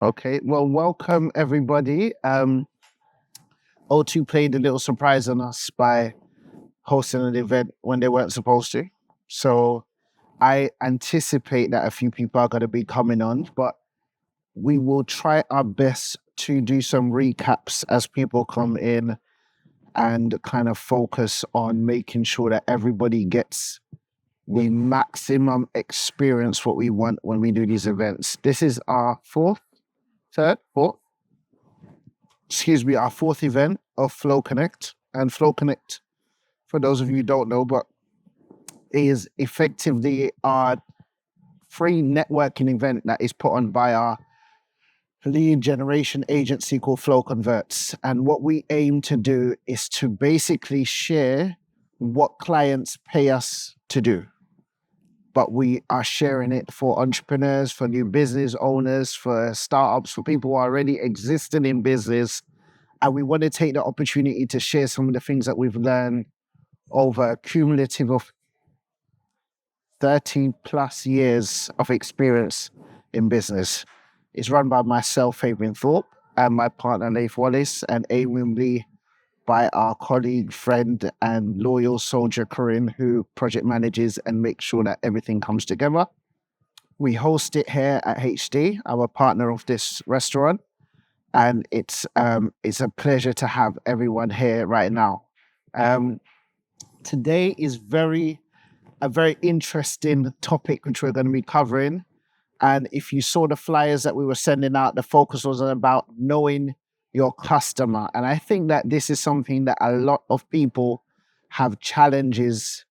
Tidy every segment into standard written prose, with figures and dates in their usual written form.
Okay, well, welcome everybody. O2 played a little surprise on us by hosting an event when they weren't supposed to. So I anticipate that a few people are going to be coming on, but we will try our best to do some recaps as people come in and kind of focus on making sure that everybody gets the maximum experience what we want when we do these events. This is our fourth event of Flow Connect. And Flow Connect, for those of you who don't know, but is effectively our free networking event that is put on by our lead generation agency called Flow Converts. And what we aim to do is to basically share what clients pay us to do. But we are sharing it for entrepreneurs, for new business owners, for startups, for people who are already existing in business. And we want to take the opportunity to share some of the things that we've learned over a cumulative of 30 plus years of experience in business. It's run by myself, Fabian Thorpe, and my partner, Leif Wallace, and aimingly by our colleague, friend, and loyal soldier, Corinne, who project manages and makes sure that everything comes together. We host it here at HD, our partner of this restaurant, and it's a pleasure to have everyone here right now. Today is a very interesting topic which we're going to be covering. And if you saw the flyers that we were sending out, the focus was about knowing your customer. And I think that this is something that a lot of people have challenges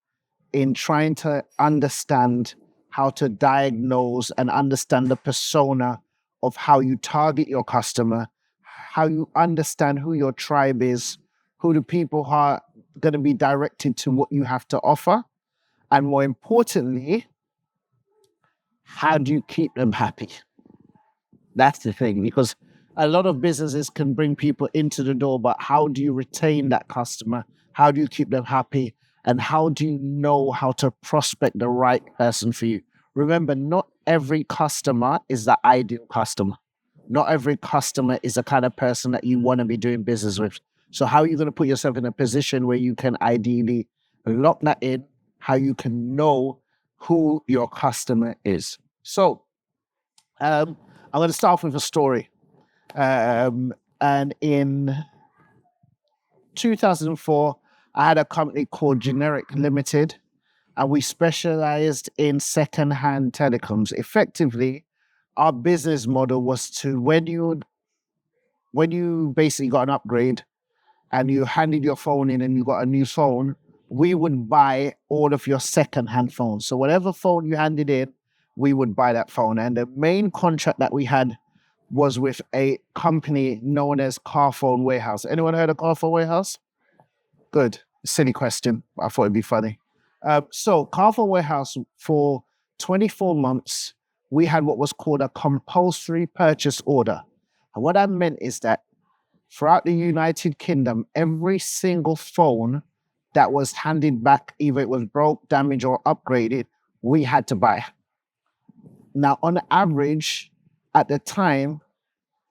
in trying to understand how to diagnose and understand the persona of how you target your customer, how you understand who your tribe is, who the people are going to be directed to what you have to offer. And more importantly, how do you keep them happy? That's the thing, because a lot of businesses can bring people into the door, but how do you retain that customer? How do you keep them happy? And how do you know how to prospect the right person for you? Remember, not every customer is the ideal customer. Not every customer is the kind of person that you want to be doing business with. So how are you going to put yourself in a position where you can ideally lock that in, how you can know who your customer is? So I'm going to start off with a story. And in 2004, I had a company called Generic Limited, and we specialized in secondhand telecoms. Effectively, our business model was to when you basically got an upgrade and you handed your phone in and you got a new phone, we would buy all of your secondhand phones. So whatever phone you handed in, we would buy that phone. And the main contract that we had was with a company known as Carphone Warehouse. Anyone heard of Carphone Warehouse? Good. Silly question. I thought it'd be funny. So Carphone Warehouse, for 24 months, we had what was called a compulsory purchase order. And what that meant is that throughout the United Kingdom, every single phone that was handed back, either it was broke, damaged, or upgraded, we had to buy. Now, on average, at the time,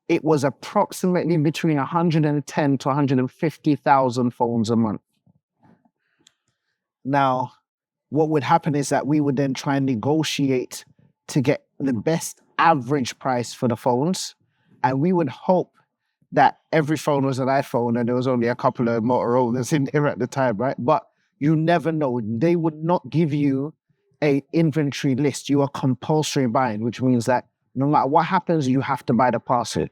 it was approximately between 110 to 150,000 phones a month. Now, what would happen is that we would then try and negotiate to get the best average price for the phones. And we would hope that every phone was an iPhone and there was only a couple of Motorola's in there at the time, right? But you never know. They would not give you an inventory list. You are compulsory buying, which means that no matter what happens, you have to buy the parcel.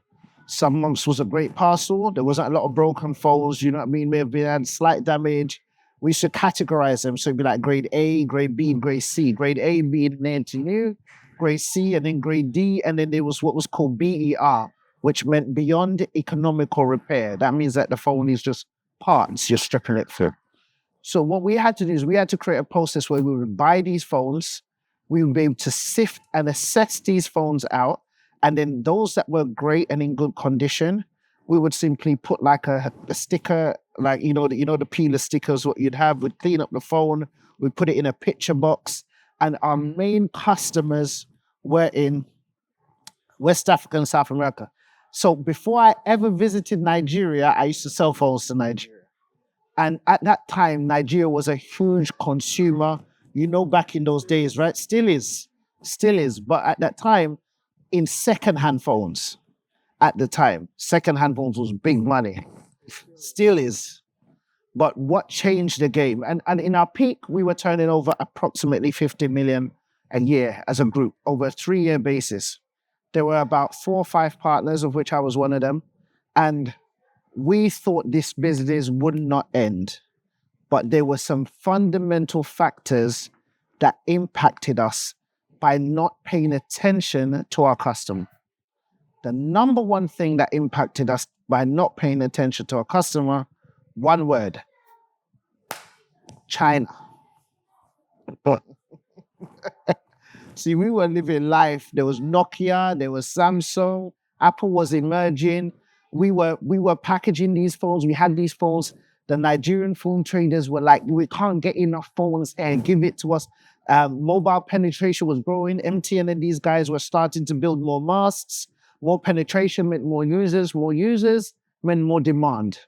Some months was a great parcel. There wasn't a lot of broken phones, you know what I mean? Maybe they had slight damage. We should categorize them. So it'd be like grade A, grade B, grade C. Grade A being near to new, grade C, and then grade D. And then there was what was called BER, which meant beyond economical repair. That means that the phone is just parts, you're stripping it through. So what we had to do is we had to create a process where we would buy these phones, we would be able to sift and assess these phones out, and then those that were great and in good condition, we would simply put like a sticker, like, you know, the peeler stickers, what you'd have, we'd clean up the phone, we'd put it in a picture box, and our main customers were in West Africa and South America. So before I ever visited Nigeria, I used to sell phones to Nigeria. And at that time, Nigeria was a huge consumer, back in those days, right? Still is. But at that time, in secondhand phones, at the time, secondhand phones was big money. Still is. But what changed the game? And in our peak, we were turning over approximately 50 million a year as a group over a 3-year basis. There were about 4 or 5 partners, of which I was one of them. And we thought this business would not end. But there were some fundamental factors that impacted us by not paying attention to our customer. The number one thing that impacted us by not paying attention to our customer, one word: China. See, we were living life. There was Nokia, there was Samsung, Apple was emerging. We were packaging these phones. We had these phones. The Nigerian phone traders were like, we can't get enough phones and give it to us. Mobile penetration was growing. MTN and these guys were starting to build more masts. More penetration meant more users meant more demand.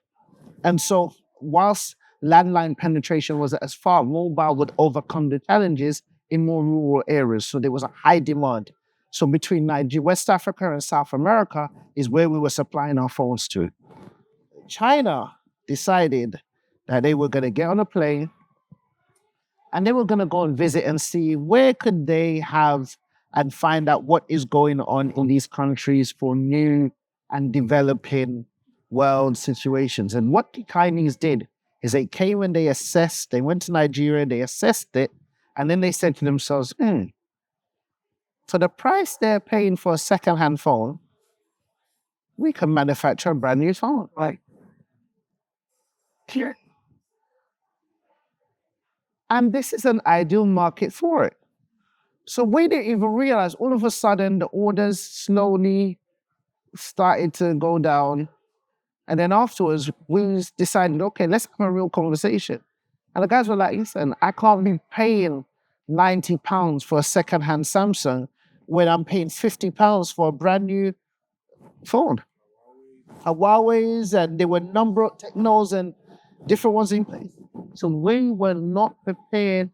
And so whilst landline penetration was as far, mobile would overcome the challenges in more rural areas. So there was a high demand. So between Nigeria, West Africa and South America is where we were supplying our phones to. China decided that they were going to get on a plane and they were going to go and visit and see where could they have and find out what is going on in these countries for new and developing world situations. And what the Chinese did is they came and they went to Nigeria, they assessed it, and then they said to themselves, for the price they're paying for a second-hand phone, we can manufacture a brand new phone. Right? Here. And this is an ideal market for it. So we didn't even realize, all of a sudden, the orders slowly started to go down. And then afterwards, we decided, okay, let's have a real conversation. And the guys were like, listen, I can't be paying £90 for a second-hand Samsung when I'm paying £50 for a brand new phone. Huawei's, and there were a number of technos and different ones in place. So we were not prepared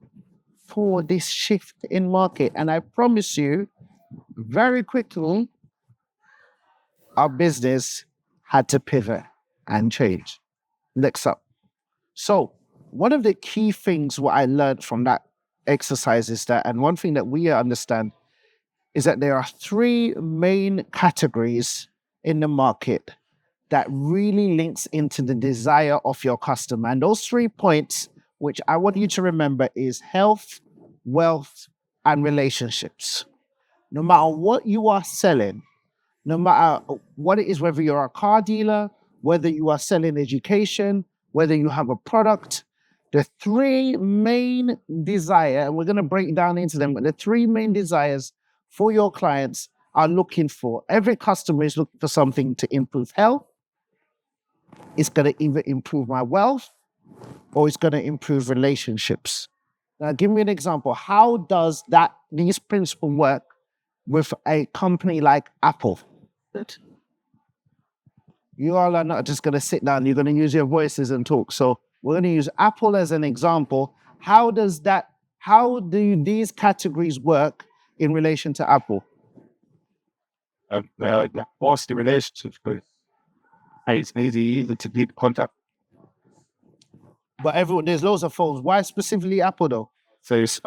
for this shift in market. And I promise you, very quickly, our business had to pivot and change. Next up. So one of the key things what I learned from that exercise is that, and one thing that we understand, is that there are 3 main categories in the market that really links into the desire of your customer. And those 3 points, which I want you to remember, is health, wealth, and relationships. No matter what you are selling, no matter what it is, whether you're a car dealer, whether you are selling education, whether you have a product, the 3 main desires, and we're going to break down into them, but the 3 main desires for your clients are looking for. Every customer is looking for something to improve health. It's going to either improve my wealth or it's going to improve relationships. Now, give me an example. How does these principles work with a company like Apple? You all are not just going to sit down. You're going to use your voices and talk. So we're going to use Apple as an example. How do these categories work in relation to Apple? What's the relationship with? It's easy to keep contact. But there's loads of phones. Why specifically Apple though? So it's so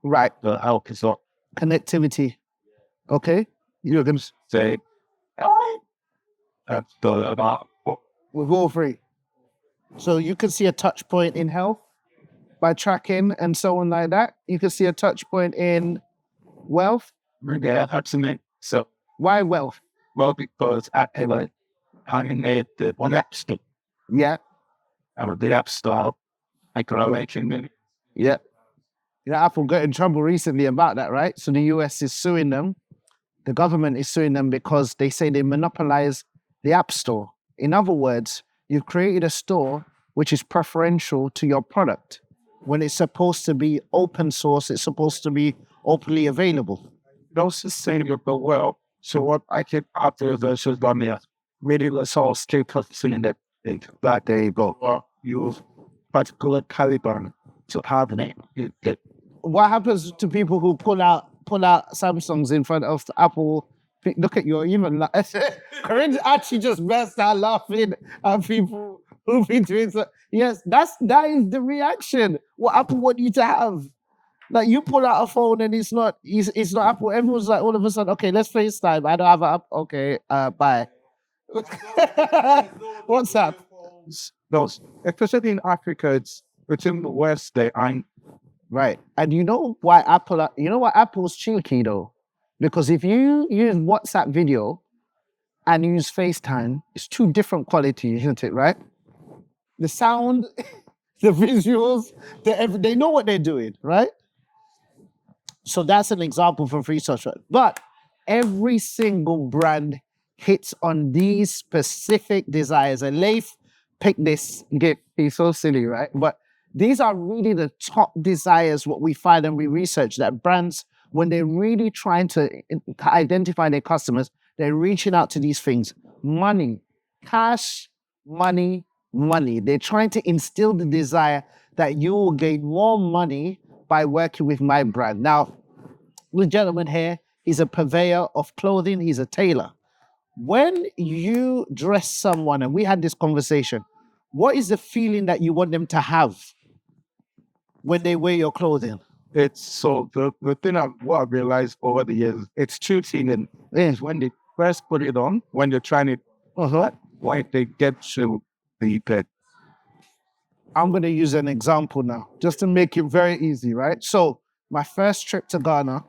right. The help is not connectivity. Okay, you're going to say about with all 3. So you can see a touch point in health by tracking and so on like that. You can see a touch point in wealth. Yeah, absolutely. So why wealth? Well, because Apple made the one app store. Yeah. And the app store, I could make. Yeah. Apple got in trouble recently about that, right? So the US is suing them. The government is suing them because they say they monopolize the app store. In other words, you've created a store which is preferential to your product when it's supposed to be open source, it's supposed to be openly available. no sustainable well. So what I can after versus one year, maybe let's all stay focusing in that thing. But there you go. Or use particular caliber to have it. What happens to people who pull out Samsungs in front of Apple? Look at you, even Corinne actually just burst out laughing at people who've been doing so. Yes, that is the reaction. What Apple want you to have. Like you pull out a phone and it's not Apple. Everyone's like all of a sudden, okay, let's FaceTime. I don't have an app. Okay, bye. What's up? Those, especially in Africa, it's in the West. They aren't right. And you know why Apple? You know why Apple's cheeky though? Because if you use WhatsApp video and use FaceTime, it's two different qualities, isn't it? Right? The sound, the visuals, they know what they're doing, right? So that's an example from free social. But every single brand hits on these specific desires. And Leif picked this gift. He's so silly, right? But these are really the top desires, what we find and we research, that brands, when they're really trying to identify their customers, they're reaching out to these things. Money, cash, money, money. They're trying to instill the desire that you will gain more money by working with my brand. Now, the gentleman here, he's a purveyor of clothing. He's a tailor. When you dress someone, and we had this conversation, what is the feeling that you want them to have when they wear your clothing? It's so the thing what I've realized over the years, it's two things. Yes, when they first put it on, when they're trying it, why they get to the pet. I'm going to use an example now, just to make it very easy, right? So my first trip to Ghana,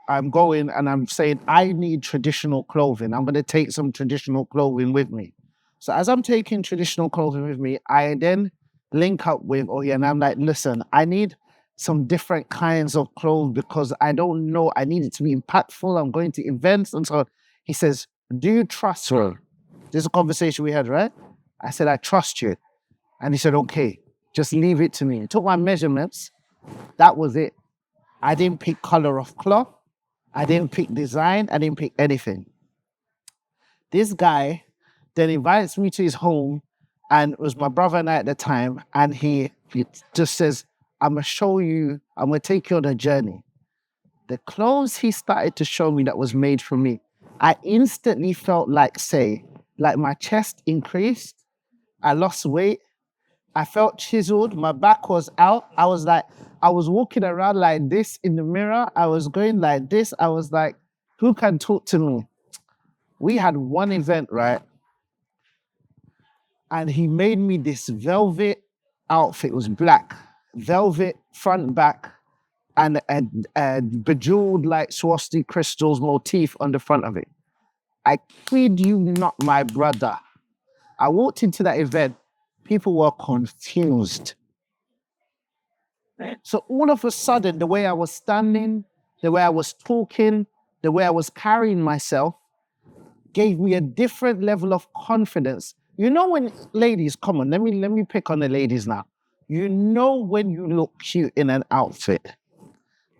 I'm going and I'm saying, I need traditional clothing. I'm going to take some traditional clothing with me. So as I'm taking traditional clothing with me, I then link up with Oya and I'm like, listen, I need some different kinds of clothes because I don't know, I need it to be impactful. I'm going to events and so on. He says, do you trust her? This is a conversation we had, right? I said, I trust you. And he said, okay, just leave it to me. He took my measurements. That was it. I didn't pick color of cloth. I didn't pick design. I didn't pick anything. This guy then invites me to his home, and it was my brother and I at the time, and he just says, I'm going to show you, I'm going to take you on a journey. The clothes he started to show me that was made for me, I instantly felt like my chest increased. I lost weight. I felt chiseled. My back was out. I was walking around like this in the mirror. I was going like this. I was like, who can talk to me? We had one event, right? And he made me this velvet outfit. It was black, velvet front and back, and bejeweled like Swarovski crystals motif on the front of it. I kid you not, my brother. I walked into that event. People were confused. So all of a sudden, the way I was standing, the way I was talking, the way I was carrying myself gave me a different level of confidence. You know when ladies, come on, let me pick on the ladies now. You know when you look cute in an outfit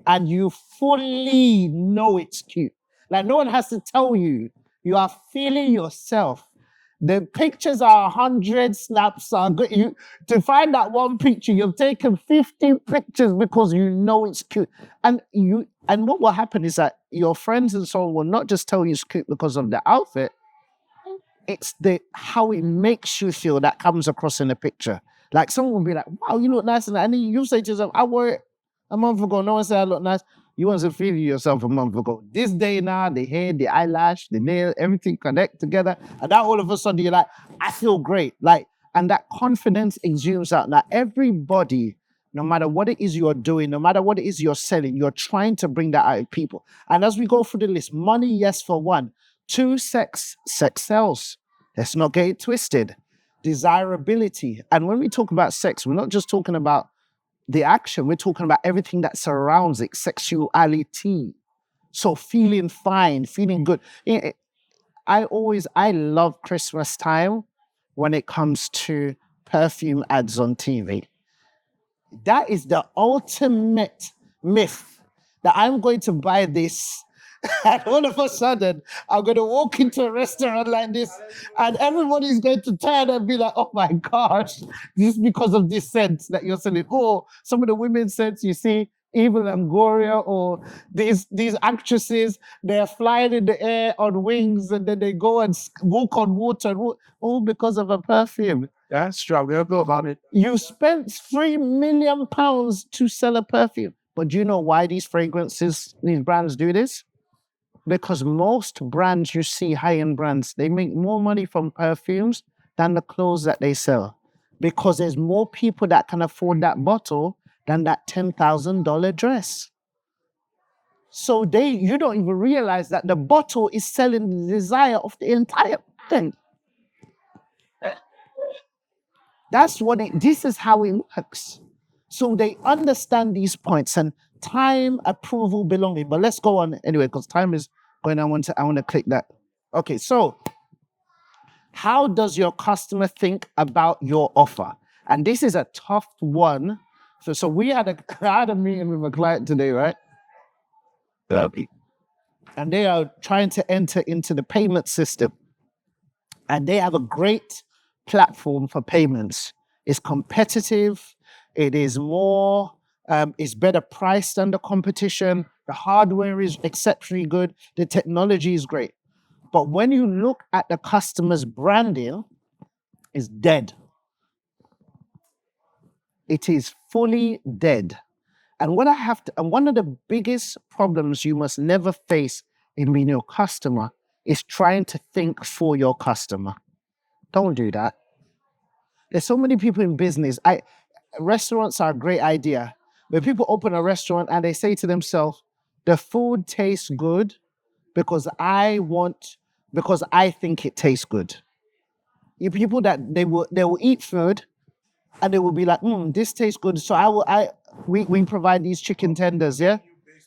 and you fully know it's cute. Like no one has to tell you. You are feeling yourself. The pictures are 100, snaps are good. To find that one picture, you've taken 50 pictures because you know it's cute. And what will happen is that your friends and so on will not just tell you it's cute because of the outfit. It's how it makes you feel that comes across in the picture. Like someone will be like, wow, you look nice. And then you say to yourself, I wore it a month ago. No one said I look nice. You want to feel yourself a month ago. This day now, the hair, the eyelash, the nail, everything connect together. And now all of a sudden you're like, I feel great. And that confidence exudes out. Now everybody, no matter what it is you're doing, no matter what it is you're selling, you're trying to bring that out of people. And as we go through the list, money, yes, for one. 2, sex sells. Let's not get it twisted. Desirability. And when we talk about sex, we're not just talking about the action, we're talking about everything that surrounds it, sexuality. So feeling fine, feeling good. I love Christmas time when it comes to perfume ads on TV. That is the ultimate myth that I'm going to buy this. And all of a sudden, I'm going to walk into a restaurant like this, and everybody's going to turn and be like, oh my gosh, this is because of this scent that you're selling. Or some of the women's scents you see, Eva Longoria, or these actresses, they're flying in the air on wings, and then they go and walk on water, all because of a perfume. That's true. We'll go about it. You spent £3 million to sell a perfume. But do you know why these fragrances, these brands do this? Because most brands you see, high-end brands, they make more money from perfumes than the clothes that they sell. Because there's more people that can afford that bottle than that $10,000 dress. So you don't even realize that the bottle is selling the desire of the entire thing. This is how it works. So they understand these points, and time, approval, belonging. But let's go on anyway, because time is going. I want to click that. Okay, so how does your customer think about your offer? And this is a tough one. So I had a meeting with a client today, right? And they are trying to enter into the payment system. And they have a great platform for payments. It's competitive. It is more, it's better priced than the competition. The hardware is exceptionally good. The technology is great. But when you look at the customer's branding, it's dead. It is fully dead. And one of the biggest problems you must never face in being your customer is trying to think for your customer. Don't do that. There's so many people in business. Restaurants are a great idea. When people open a restaurant and they say to themselves, the food tastes good because I think it tastes good. You people that they will eat food and they will be like, this tastes good. So we provide these chicken tenders, yeah?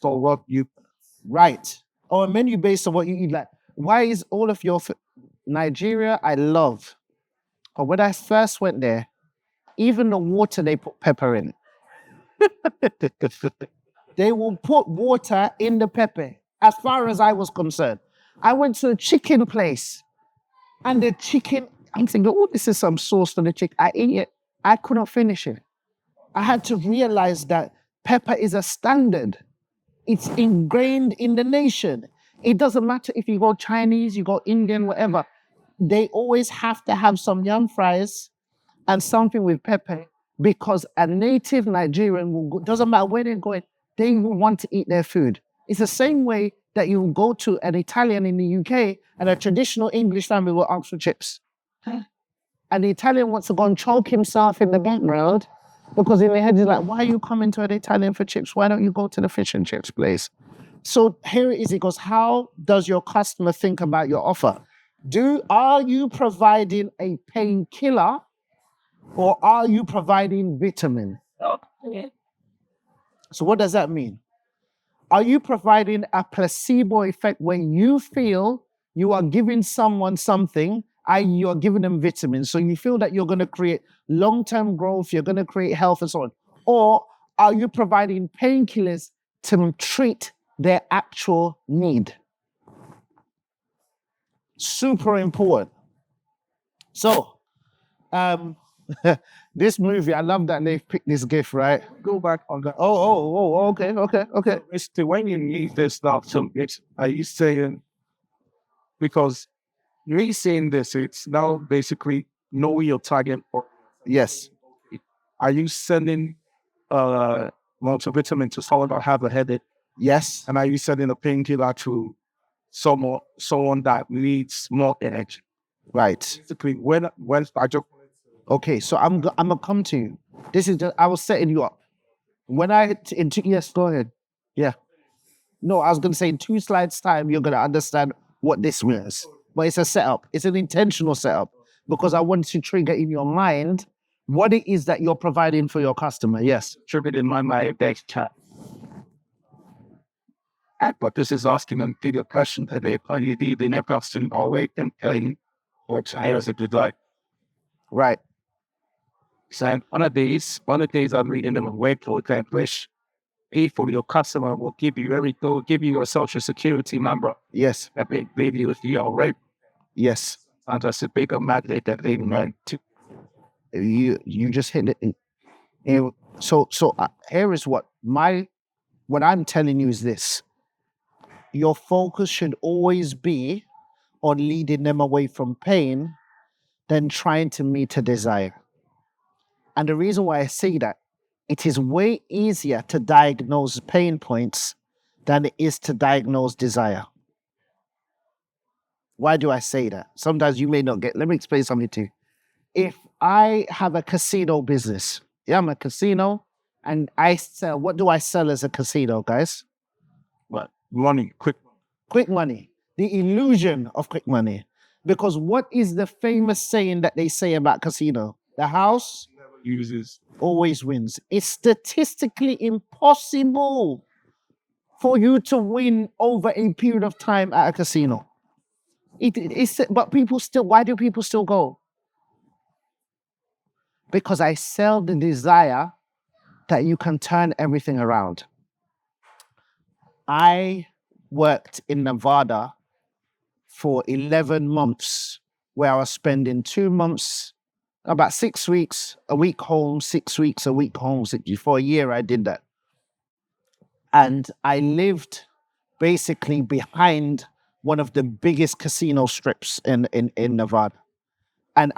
So what you Right. Or a menu based on what you eat. Like, why is all of your Nigeria I love? But when I first went there, even the water, they put pepper in it. They will put water in the pepper, as far as I was concerned. I went to a chicken place, and the chicken, I'm thinking, oh, this is some sauce for the chicken. I ate it. I couldn't finish it. I had to realize that pepper is a standard. It's ingrained in the nation. It doesn't matter if you go Chinese, you go Indian, whatever. They always have to have some yam fries and something with pepper, because a native Nigerian doesn't matter where they're going, they will want to eat their food. It's the same way that you go to an Italian in the UK and a traditional English family will ask for chips. And the Italian wants to go and choke himself in the background because in their head he's like, why are you coming to an Italian for chips? Why don't you go to the fish and chips place? So here it is. It goes, how does your customer think about your offer? Are you providing a painkiller, or are you providing vitamin? So what does that mean? Are you providing a placebo effect when you feel you are giving someone something, i.e. you are giving them vitamins, so you feel that you're going to create long-term growth, you're going to create health and so on? Or are you providing painkillers to treat their actual need? Super important. So, this movie, I love that they've picked this gift, right? go back on that. Okay. It's the when you need this stuff, so are you saying, because you're saying this, it's now basically know your target. Or Yes. are you sending multivitamin to someone that have a headache? Yes. And are you sending a painkiller to someone that needs more energy? Right. Basically, when I just Okay, so I'm gonna come to you. I was setting you up. Yes, go ahead. Yeah. No, I was gonna say in 2 slides time, you're gonna understand what this means. But it's a setup. It's an intentional setup, because I want to trigger in your mind what it is that you're providing for your customer. Yes. triggered in my mind next chat. But this is asking them bigger question that they probably need in their person always telling or tires if you like. Right. So one of the days I'm reading them away to accomplish for your customer will give you everything, will give you your social security number. Yes. That they maybe with you already. Yes. And that's a bigger magnet that they want to. You just hit it. So here is what I'm telling you is this. Your focus should always be on leading them away from pain than trying to meet a desire. And the reason why I say that, it is way easier to diagnose pain points than it is to diagnose desire. Why do I say that? Sometimes you may not get, let me explain something to you. If I have a casino business, I'm a casino, and I sell, what do I sell as a casino, guys? What? Money, Quick money, the illusion of quick money. Because what is the famous saying that they say about casino? The house uses always wins. It's statistically impossible for you to win over a period of time at a casino. But people still, why do people still go? Because I sell the desire that you can turn everything around. I worked in Nevada for 11 months, where I was spending 2 months, about 6 weeks, a week home, 6 weeks, a week home. For a year, I did that. And I lived basically behind one of the biggest casino strips in Nevada. And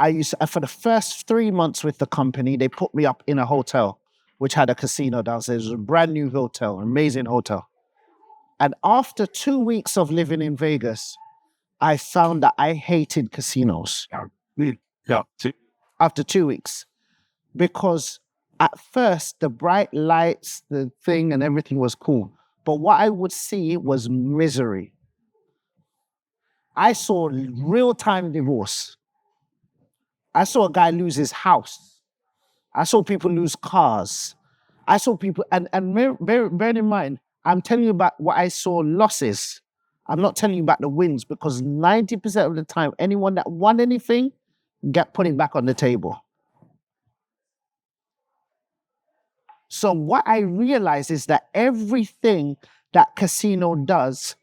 for the first 3 months with the company, they put me up in a hotel, which had a casino downstairs. It was a brand new hotel, amazing hotel. And after 2 weeks of living in Vegas, I found that I hated casinos. Yeah. After 2 weeks. Because at first, the bright lights, the thing and everything was cool. But what I would see was misery. I saw real-time divorce. I saw a guy lose his house. I saw people lose cars. I saw people, and bear in mind, I'm telling you about what I saw losses. I'm not telling you about the wins, because 90% of the time, anyone that won anything, get put it back on the table. So what I realize is that everything that casino does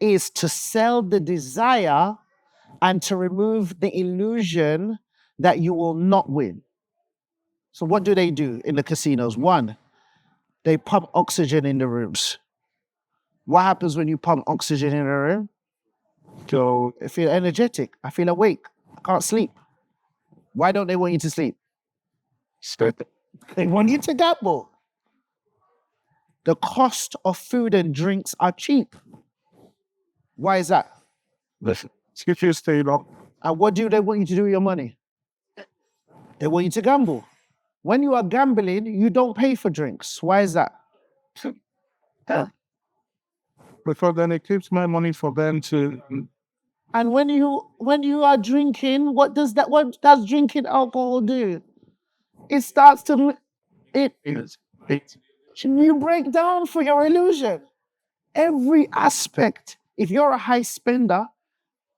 is to sell the desire and to remove the illusion that you will not win. So what do they do in the casinos? One, they pump oxygen in the rooms. What happens when you pump oxygen in a room? So I feel energetic. I feel awake. I can't sleep. Why don't they want you to sleep? They want you to gamble. The cost of food and drinks are cheap. Why is that? listen, if you stay up, And what do they want you to do with your money? They want you to gamble. When you are gambling, you don't pay for drinks. Why is that? because then it keeps my money for them to. And when you are drinking, what does drinking alcohol do? It starts to you break down for your illusion. Every aspect. If you're a high spender,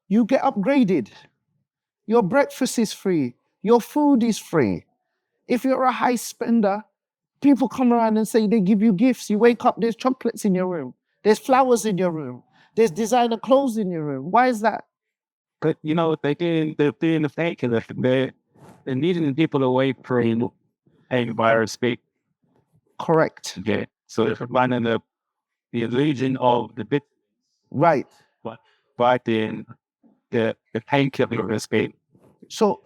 you get upgraded. Your breakfast is free. Your food is free. If you're a high spender, people come around and say they give you gifts. You wake up, there's chocolates in your room. There's flowers in your room. There's designer clothes in your room. Why is that? But they're doing the Painkillers. They're leading people away from a virus speak. Correct. Okay. So they're finding the illusion of the bit. Right. But then the painkiller speak. So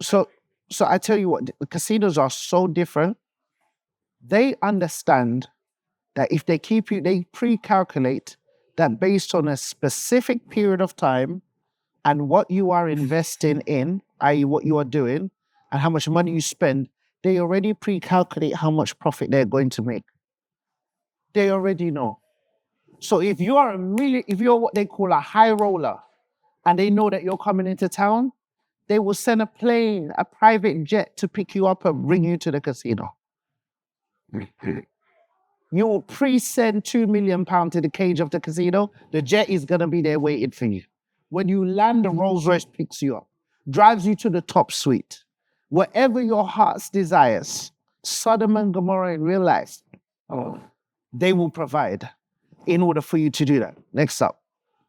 I tell you what, the casinos are so different. They understand that if they keep you, they pre-calculate that based on a specific period of time and what you are investing in, i.e. what you are doing, and how much money you spend, they already pre-calculate how much profit they're going to make. They already know. So if you're what they call a high roller, and they know that you're coming into town, they will send a plane, a private jet to pick you up and bring you to the casino. You will pre-send £2 million to the cage of the casino. The jet is going to be there waiting for you. When you land, the Rolls Royce picks you up, drives you to the top suite. Whatever your heart's desires, Sodom and Gomorrah in real life. they will provide in order for you to do that. Next up.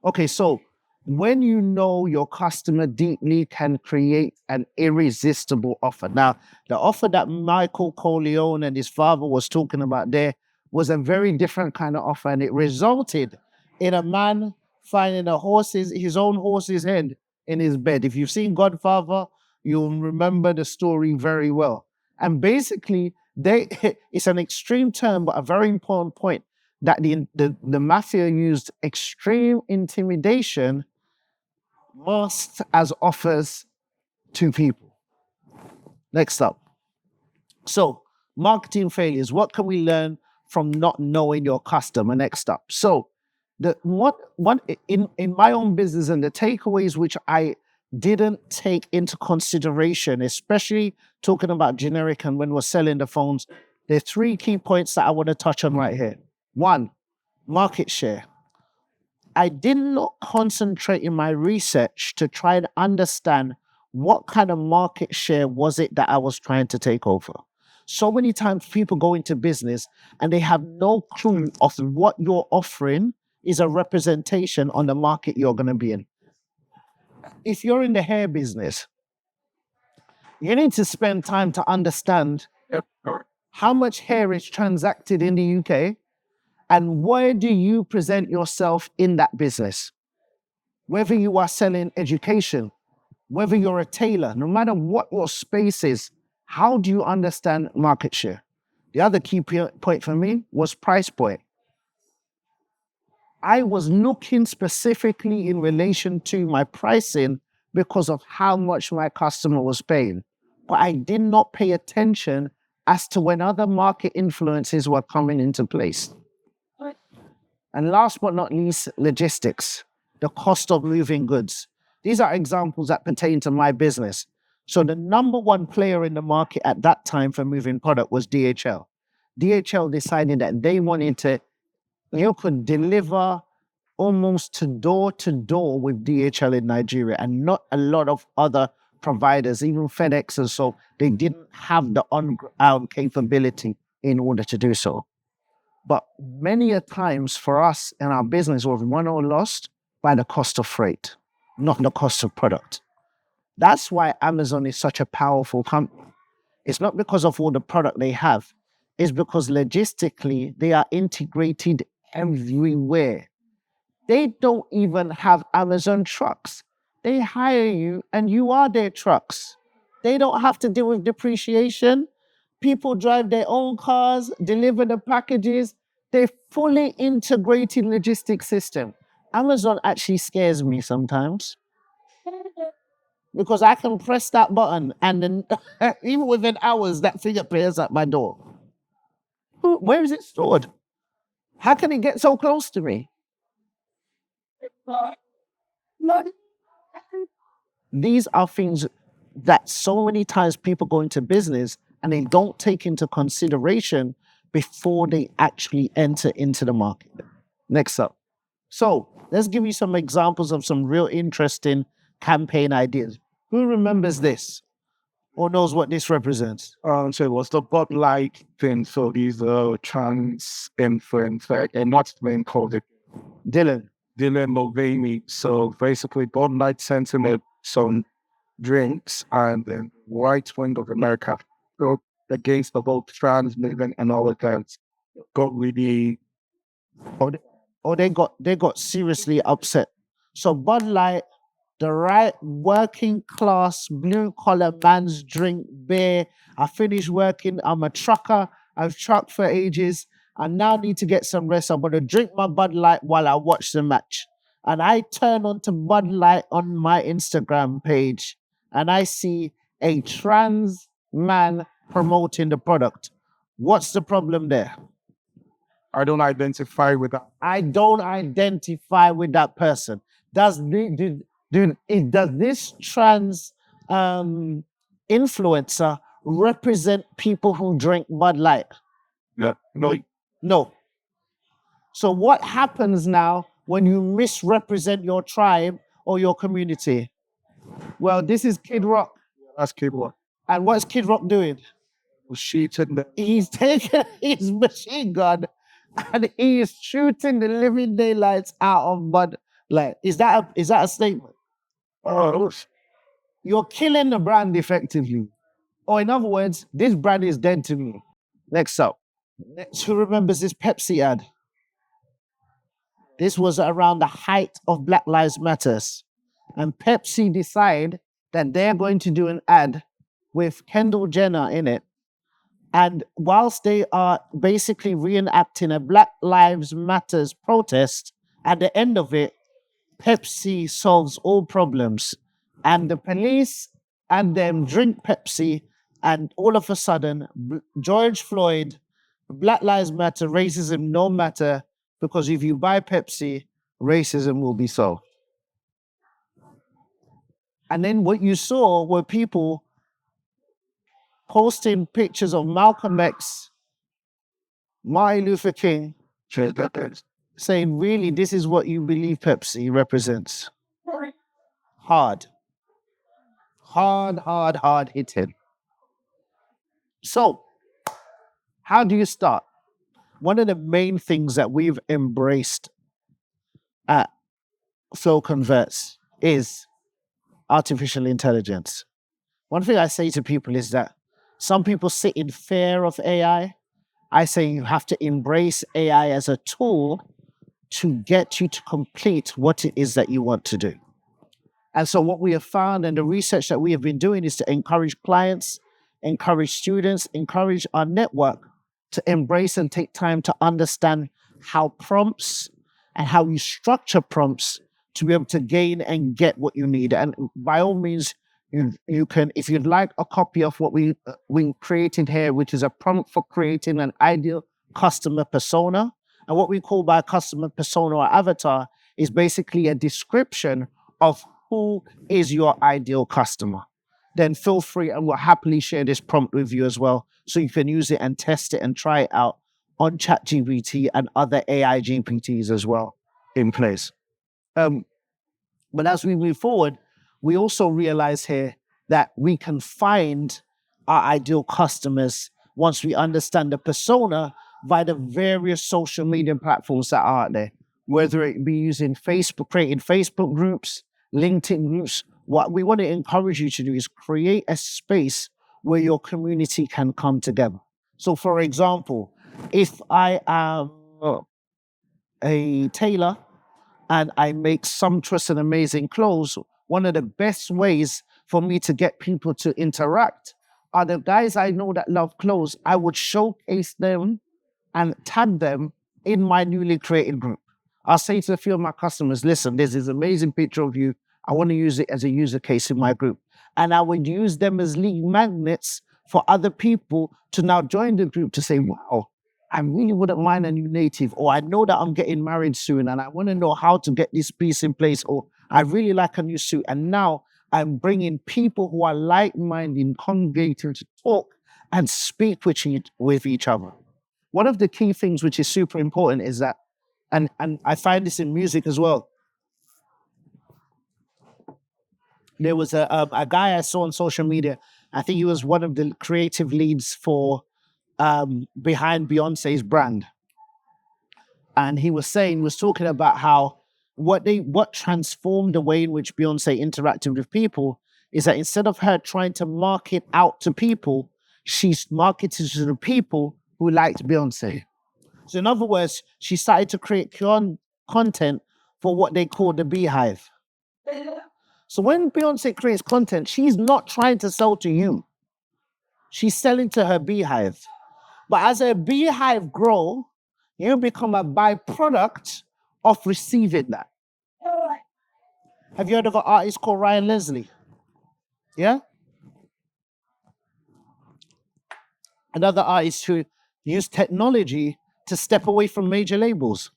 Okay, so when you know your customer deeply can create an irresistible offer. Now, the offer that Michael Corleone and his father was talking about there was a very different kind of offer, and it resulted in a man finding his own horse's head in his bed. If you've seen Godfather, you'll remember the story very well. And basically, it's an extreme term, but a very important point that the mafia used extreme intimidation masked as offers to people. Next up. So, marketing failures. What can we learn from not knowing your customer? Next up. So, in my own business and the takeaways which I didn't take into consideration, especially talking about generic and when we're selling the phones, there are 3 key points that I want to touch on right here. 1, market share. I did not concentrate in my research to try and understand what kind of market share was it that I was trying to take over. So many times people go into business and they have no clue of what you're offering is a representation on the market you're going to be in. If you're in the hair business, you need to spend time to understand how much hair is transacted in the UK and where do you present yourself in that business. Whether you are selling education, whether you're a tailor, no matter what your space is, how do you understand market share? The other key point for me was price point. I was looking specifically in relation to my pricing because of how much my customer was paying. But I did not pay attention as to when other market influences were coming into place. And last but not least, logistics, the cost of moving goods. These are examples that pertain to my business. So the number 1 player in the market at that time for moving product was DHL. DHL decided that they wanted to, you could deliver almost to door with DHL in Nigeria and not a lot of other providers, even FedEx and so, they didn't have the on-ground capability in order to do so. But many a times for us in our business, we've won or lost by the cost of freight, not the cost of product. That's why Amazon is such a powerful company. It's not because of all the product they have. It's because logistically, they are integrated everywhere. They don't even have Amazon trucks. They hire you and you are their trucks. They don't have to deal with depreciation. People drive their own cars, deliver the packages. They're fully integrated logistics system. Amazon actually scares me sometimes because I can press that button and then even within hours, that thing appears at my door. Where is it stored? How can it get so close to me? These are things that so many times people go into business and they don't take into consideration before they actually enter into the market. Next up. So let's give you some examples of some real interesting campaign ideas. Who remembers this or knows what this represents? So it was the BudLight thing. So these trans influencer, and what's the name called it? Dylan Mulvaney. So basically, BudLight sent him some drinks, and then right wing of America go against the whole trans movement and all of that. Got really, they got seriously upset. So BudLight, the right working class blue collar man's drink beer. I finished working. I'm a trucker. I've trucked for ages. I now need to get some rest. I'm going to drink my BudLight while I watch the match. And I turn on to BudLight on my Instagram page and I see a trans man promoting the product. What's the problem there? I don't identify with that. I don't identify with that person. Does this trans influencer represent people who drink BudLight? Yeah. No. No. So what happens now when you misrepresent your tribe or your community? Well, this is Kid Rock. That's Kid Rock. And what's Kid Rock doing? He's taking his machine gun And he is shooting the living daylights out of Bud Light. Is that a statement? Oh, You're killing the brand effectively. Or in other words, this brand is dead to me. Next up. Next, who remembers this Pepsi ad? This was around the height of Black Lives Matters. And Pepsi decide that they're going to do an ad with Kendall Jenner in it. And whilst they are basically reenacting a Black Lives Matters protest, at the end of it, Pepsi solves all problems. And the police and them drink Pepsi, and all of a sudden, George Floyd, Black Lives Matter, racism no matter, because if you buy Pepsi, racism will be solved. And then what you saw were people posting pictures of Malcolm X, Martin Luther King, saying, really, this is what you believe Pepsi represents. Hard. Hard hitting. So, how do you start? One of the main things that we've embraced at Flow Converts is artificial intelligence. One thing I say to people is that some people sit in fear of AI. I say you have to embrace AI as a tool to get you to complete what it is that you want to do. And so what we have found and the research that we have been doing is to encourage clients, encourage students, encourage our network to embrace and take time to understand how prompts and how you structure prompts to be able to gain and get what you need. And by all means, you can, if you'd like a copy of what we created here, which is a prompt for creating an ideal customer persona. And what we call by customer persona or avatar is basically a description of who is your ideal customer. Then feel free and we'll happily share this prompt with you as well, so you can use it and test it and try it out on ChatGPT and other AI GPTs as well in place. But as we move forward, we also realize here that we can find our ideal customers once we understand the persona by the various social media platforms that are out there, whether it be using Facebook, creating Facebook groups, LinkedIn groups. What we want to encourage you to do is create a space where your community can come together. So, for example, if I am a tailor and I make sumptuous and amazing clothes, one of the best ways for me to get people to interact are the guys I know that love clothes. I would showcase them and tag them in my newly created group. I'll say to a few of my customers, listen, there's this amazing picture of you. I want to use it as a user case in my group. And I would use them as lead magnets for other people to now join the group to say, wow, I really wouldn't mind a new native, or I know that I'm getting married soon and I want to know how to get this piece in place, or I really like a new suit. And now I'm bringing people who are like-minded, congregating to talk and speak with each other. One of the key things which is super important is that, and I find this in music as well. There was a guy I saw on social media. I think he was one of the creative leads for behind Beyonce's brand. And he was talking about how what transformed the way in which Beyonce interacted with people is that instead of her trying to market out to people, she's marketed to the people who liked Beyonce. So in other words, she started to create content for what they call the beehive. So when Beyonce creates content, she's not trying to sell to you. She's selling to her beehive. But as her beehive grow, you become a byproduct of receiving that. Have you heard of an artist called Ryan Leslie? Yeah? Another artist who used technology to step away from major labels.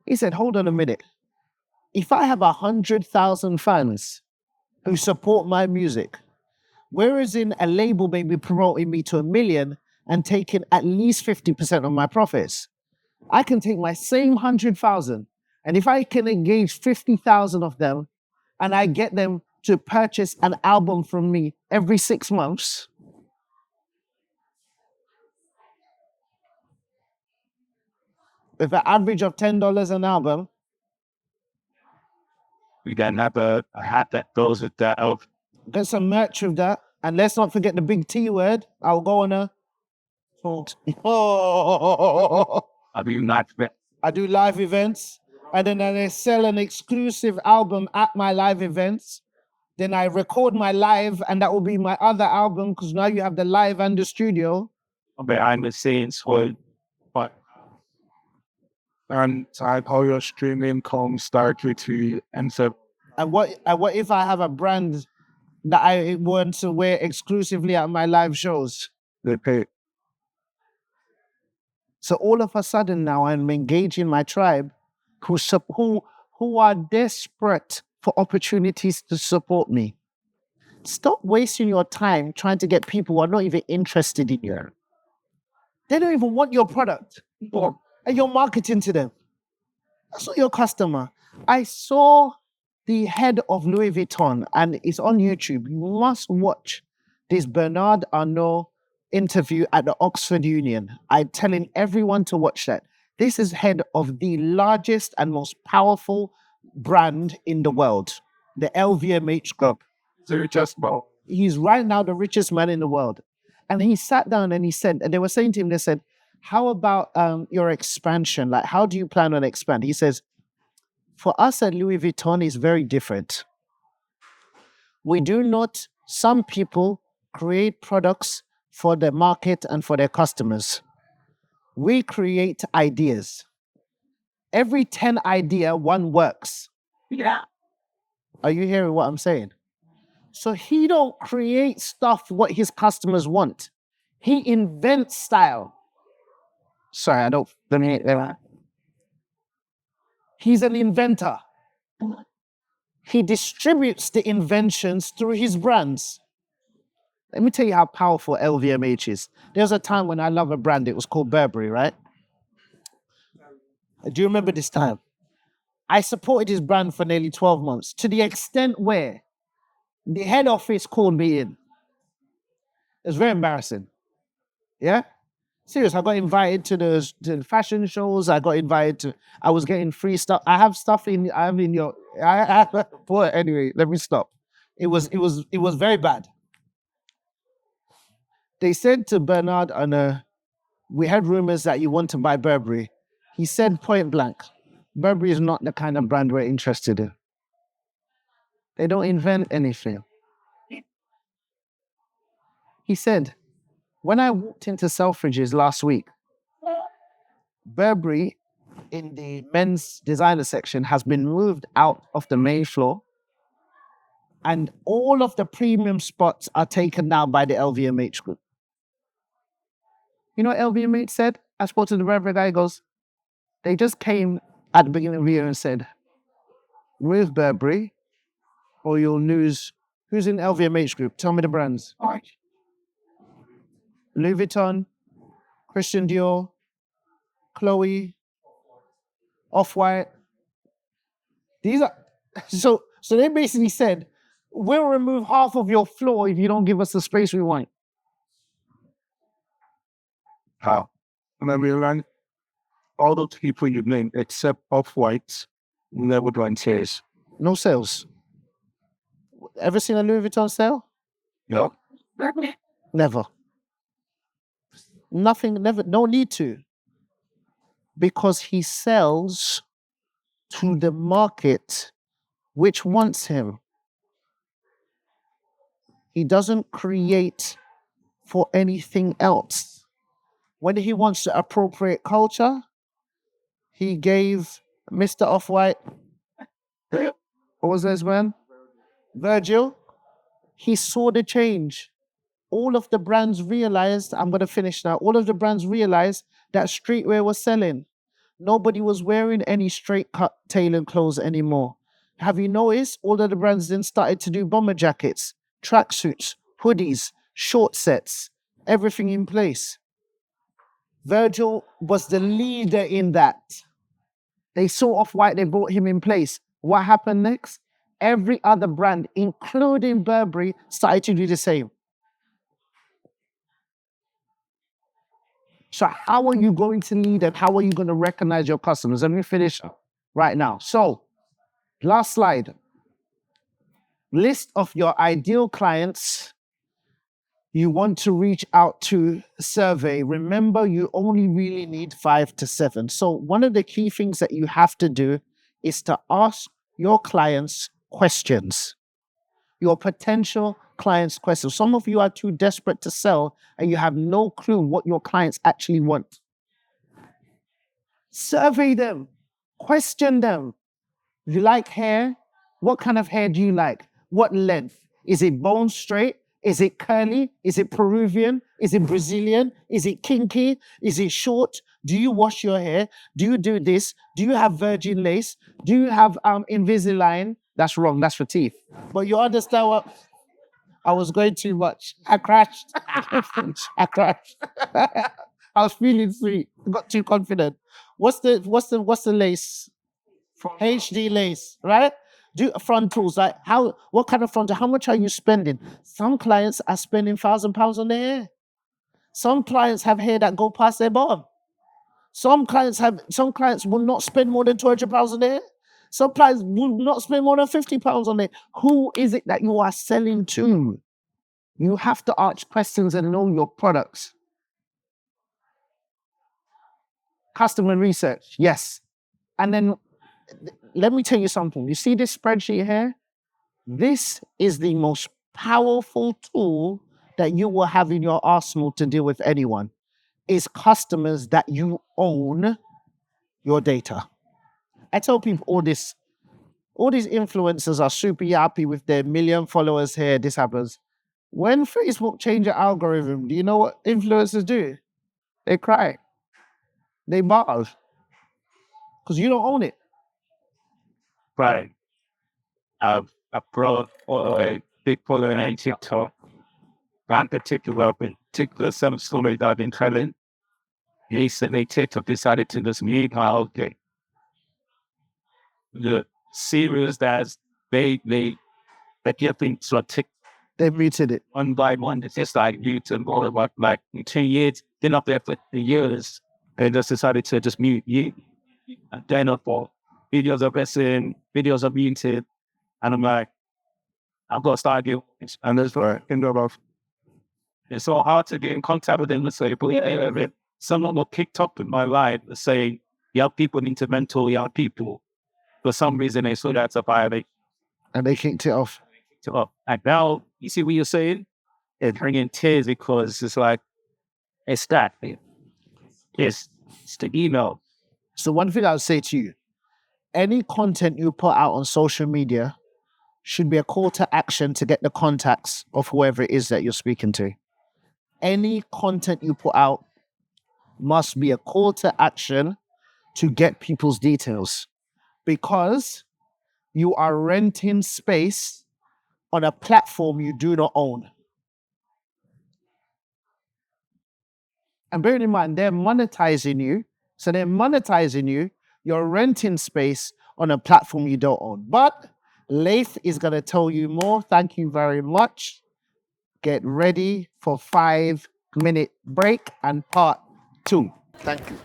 He said, hold on a minute. If I have 100,000 fans who support my music, whereas in a label may be promoting me to 1 million and taking at least 50% of my profits, I can take my same 100,000, and if I can engage 50,000 of them and I get them to purchase an album from me every 6 months, with an average of $10 an album, we then have a hat that goes with that. get some merch with that, and let's not forget the big T word. I'll go on a. I mean, not I do live events, and then I sell an exclusive album at my live events. Then I record my live, and that will be my other album because now you have the live and the studio. behind the scenes with but and how your stream income started to and so And what if I have a brand that I want to wear exclusively at my live shows? they pay. So all of a sudden now I'm engaging my tribe who are desperate for opportunities to support me. Stop wasting your time trying to get people who are not even interested in you. They don't even want your product. And you're marketing to them. That's not your customer. I saw the head of Louis Vuitton, and it's on YouTube. You must watch this Bernard Arnault interview at the Oxford Union. I'm telling everyone to watch that. This is head of the largest and most powerful brand in the world, the LVMH group. So you're just well. He's right now the richest man in the world. And he sat down and he said, and they were saying to him, they said, how about your expansion? Like, how do you plan on expand? He says, for us at Louis Vuitton is very different. We do not, some people create products for the market and for their customers. We create ideas. Every 10 idea, one works. Yeah. Are you hearing what I'm saying? So he don't create stuff what his customers want. He invents style. Sorry, I don't. He's an inventor. He distributes the inventions through his brands. Let me tell you how powerful LVMH is. There was a time when I love a brand, it was called Burberry, right? Do you remember this time? I supported his brand for nearly 12 months to the extent where the head office called me in. It was very embarrassing. Yeah? Serious, I got invited to the fashion shows. I was getting free stuff. I have in your, but anyway, let me stop. It was very bad. They said to Bernard, we had rumors that you want to buy Burberry. He said point blank, Burberry is not the kind of brand we're interested in. They don't invent anything. He said, when I walked into Selfridges last week, Burberry in the men's designer section has been moved out of the main floor, and all of the premium spots are taken now by the LVMH group. You know what LVMH said? I spoke to the Burberry guy, he goes, they just came at the beginning of the year and said, with Burberry, or you'll lose. Who's in LVMH group? Tell me the brands. Louis Vuitton, Christian Dior, Chloe, Off-White. These are so they basically said, we'll remove half of your floor if you don't give us the space we want. How? And then we learned all those people you named except Off-Whites never run sales. No sales. Ever seen a Louis Vuitton sale? No. Never. Nothing, never, no need to. Because he sells to the market which wants him. He doesn't create for anything else. When he wants to appropriate culture, he gave Mr. Off-White, what was his man? Virgil. He saw the change. All of the brands realized, I'm going to finish now, all of the brands realized that streetwear was selling. Nobody was wearing any straight cut tailored clothes anymore. Have you noticed? All of the brands then started to do bomber jackets, tracksuits, hoodies, short sets, everything in place. Virgil was the leader in that. They saw Off-White, they brought him in place. What happened next? Every other brand, including Burberry, started to do the same. So how are you going to lead and how are you going to recognize your customers? Let me finish right now. So last slide. List of your ideal clients you want to reach out to survey. Remember, you only really need 5 to 7. So one of the key things that you have to do is to ask your clients questions, your potential clients questions. Some of you are too desperate to sell and you have no clue what your clients actually want. Survey them, question them. You like hair? What kind of hair do you like? What length? Is it bone straight? Is it curly? Is it Peruvian? Is it Brazilian? Is it kinky? Is it short? Do you wash your hair? Do you do this? Do you have virgin lace? Do you have Invisalign? That's wrong. That's for teeth. But you understand what? I was going too much. I crashed. I crashed. I was feeling sweet. I got too confident. What's the lace? HD lace, right? Do frontals, like what kind of frontal? How much are you spending? Some clients are spending £1,000 on their hair. Some clients have hair that go past their bottom. Some clients will not spend more than £200 on their hair. Some clients will not spend more than £50 on it. Who is it that you are selling to? You have to ask questions and know your products. Customer research, yes. And then let me tell you something. You see this spreadsheet here? This is the most powerful tool that you will have in your arsenal to deal with anyone. Is customers that you own your data. I tell people all these influencers are super happy with their 1 million followers here. This happens. When Facebook change the algorithm, do you know what influencers do? They cry. They bawl. Because you don't own it. Right. I've brought a big following on TikTok. One particular some stories I've been telling. Recently, TikTok decided to just mute my whole thing. The serious that they get things to tick. They muted it. One by one, it's just like YouTube all about like in 10 years, they're not there for years. They just decided to just mute you. And then for videos are missing, videos are muted. And I'm like, I've got to start doing this. And that's what I can go about. It's so hard to get in contact with them. Let's say, but someone got picked up in my life saying, young people need to mentor young people. For some reason, they saw that's a violation. And they kicked it off. And now, you see what you're saying? It's bringing tears because it's like, it's that. It's the email. So one thing I would say to you, any content you put out on social media should be a call to action to get the contacts of whoever it is that you're speaking to. Any content you put out must be a call to action to get people's details, because you are renting space on a platform you do not own. And bearing in mind, they're monetizing you. So they're monetizing you. You're renting space on a platform you don't own. But Laith is going to tell you more. Thank you very much. Get ready for 5-minute break and part 2. Thank you.